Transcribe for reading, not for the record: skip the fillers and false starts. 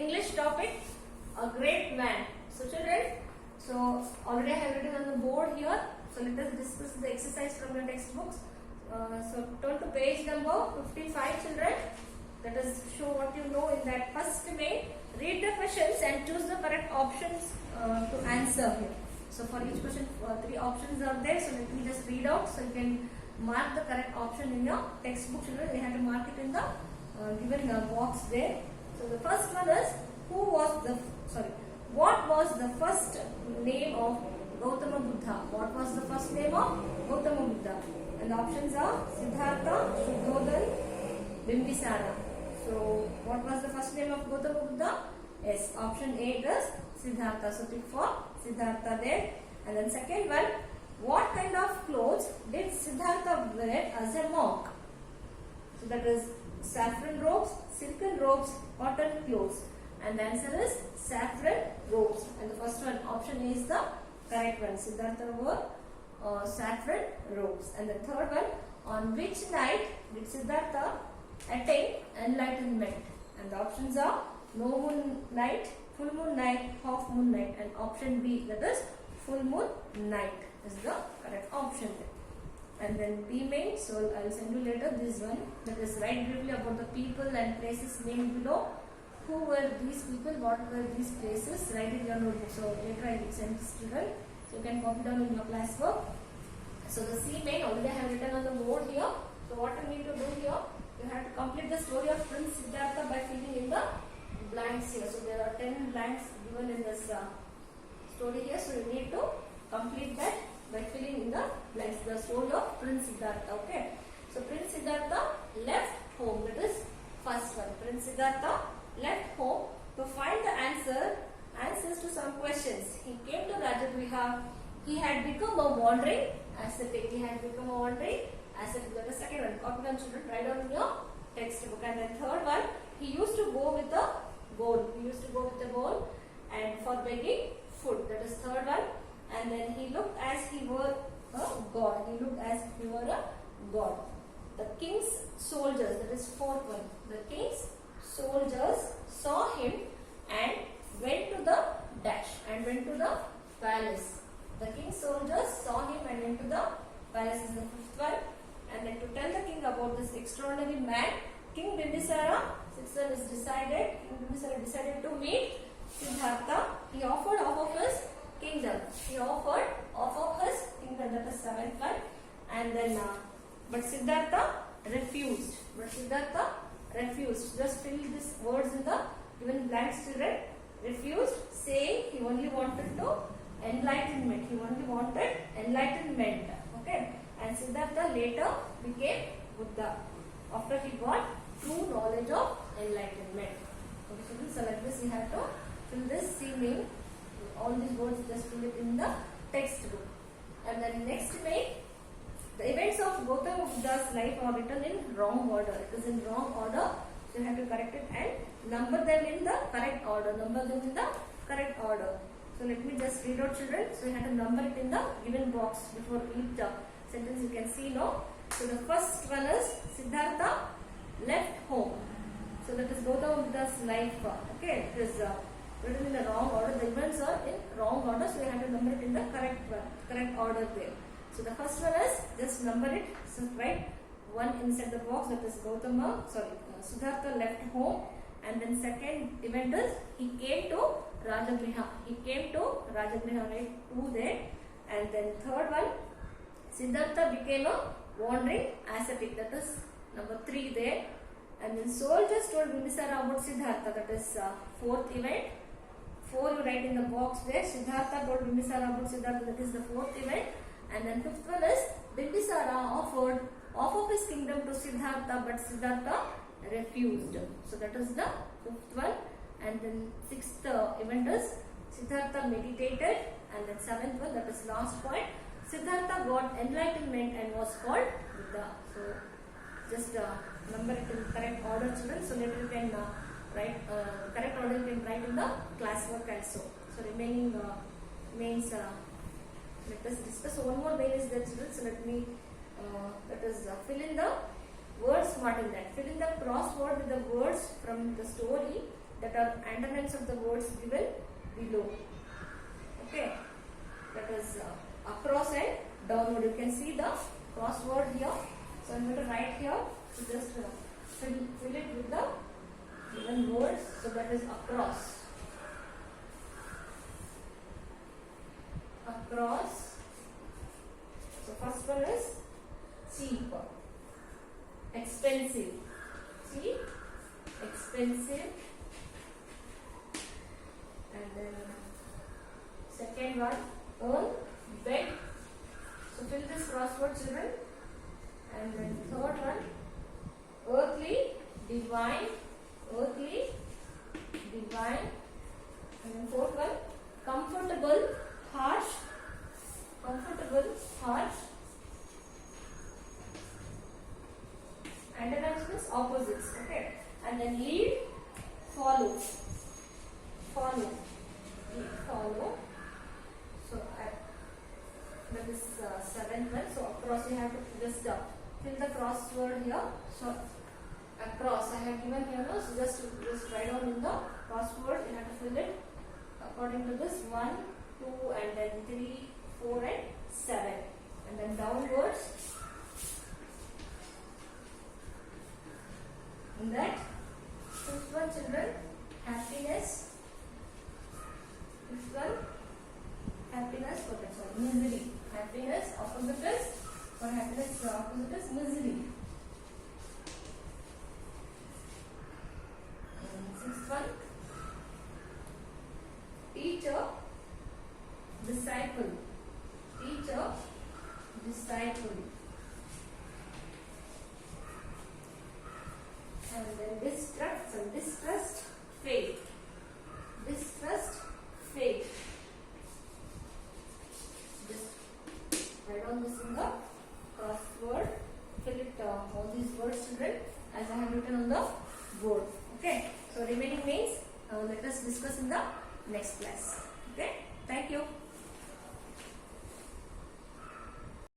English topic, a great man. So children, so already I have written on the board here. So let us discuss the exercise from your textbooks. So turn to page number 55, children. Let us show what you know in that first way. Read the questions and choose the correct options to answer here. So for each question, 3 options are there. So let me just read out. So you can mark the correct option in your textbook, children. You have to mark it in the given box there. So the first one is what was the first name of Gautama Buddha? What was the first name of Gautama Buddha? And the options are Siddhartha, Shuddhodhan, Bimbisara. So what was the first name of Gautama Buddha? Yes, option A is Siddhartha. So tick for Siddhartha there. And then second one, what kind of clothes did Siddhartha wear as a monk? So that is saffron robes, silken robes, cotton clothes. And the answer is saffron robes. And the first one, option A is the correct one. Siddhartha wore saffron robes. And the third one, on which night did Siddhartha attain enlightenment? And the options are no moon night, full moon night, half moon night. And option B, that is full moon night, is the correct option there. And then B main, so I will send you later this one, that is write briefly about the people and places named below. Who were these people, what were these places, write in your notebook. So later I will send this to them, so you can copy down in your classwork. So the C main already I have written on the board here. So what you need to do here, you have to complete the story of Prince Siddhartha by filling in the blanks here. So there are 10 blanks given in this story here, so you need to complete that by filling in the blanks, the story of Prince Siddhartha. Okay, so Prince Siddhartha left home, that is first one. Prince Siddhartha left home to find the answers to some questions. He came to Rajagriha. He had become a wandering ascetic. That is second one. Copy down, children, write down in your textbook. And then third one, he used to go with a bowl. And for begging food. That is third one. And then he looked as he were a god. The king's soldiers, that is fourth one. The king's soldiers saw him and went to the palace. The king's soldiers saw him and went to the palace, is the fifth one. And then to tell the king about this extraordinary man, King Bimbisara, sixth one is decided. King Bimbisara decided to meet Siddhartha. He offered half of his kingdom. That is seventh one. And then, but Siddhartha refused. Just fill these words in the given blanks, children. Refused, saying he only wanted enlightenment. Okay. And Siddhartha later became Buddha after he got true knowledge of enlightenment. Okay, so like this, you have to fill this meaning. All these words, just fill it in the textbook. And then next way, the events of Gautama Buddha's life are written in wrong order. It is in wrong order, so you have to correct it and number them in the correct order. So let me just read out, children. So you have to number it in the given box before each sentence. You can see now. So the first one is Siddhartha left home. So that is Gautama Buddha's life. Okay, it is written in the wrong order. The events are in wrong order, so you have to number it in the correct order there. So the first one is, just number it. So write one inside the box, that is Siddhartha left home. And then second event is he came to Rajagriha. Write 2 there. And then third one, Siddhartha became a wandering ascetic. That is number 3 there. And then soldiers told Bimbisara about Siddhartha. That is fourth event. 4 you write in the box there. Siddhartha told Bimbisara about Siddhartha. That is the fourth event. And then fifth one is Bimbisara offered half of his kingdom to Siddhartha, but Siddhartha refused. So that is the fifth one. And then sixth event is Siddhartha meditated. And then seventh one, that is last point, Siddhartha got enlightenment and was called Buddha. So just number it in correct order, children. So later you can write correct order, you can write in the classwork also. So remaining mains, let us discuss. So one more main is that, children. So let me fill in the words. What in that? Fill in the crossword with the words from the story that are antonyms of the words given below. Okay, that is across and downward. You can see the crossword here. So I'm going to write here. So just fill it with the given words. So that is across. Across. So first one is cheap, expensive. Cheap, expensive. And then second one, earn, beg. So fill this crossword, children. And then third one, earthly, divine, earthly, divine. And then fourth one, comfortable, harsh, comfortable, harsh. Antonyms means opposites. Okay. And then lead, follow, follow, lead, follow. So that is seventh one. So across you have to just fill the crossword here. So across I have given here. No? So just write down in the crossword. You have to fill it according to this 1, 2, and then 3, 4, and 7. And then downwards. In that, fifth one, children, happiness. Fifth one, happiness. Okay, sorry, misery. Happiness, opposite is, for happiness, opposite is misery. And sixth one, teacher, disciple. Teacher, disciple. And then distrust, faith. Distrust, faith. Just write down this in the crossword. Fill it all these words, children, as I have written on the board. Okay. So remaining names, let us discuss in the next class. Okay. Thank you.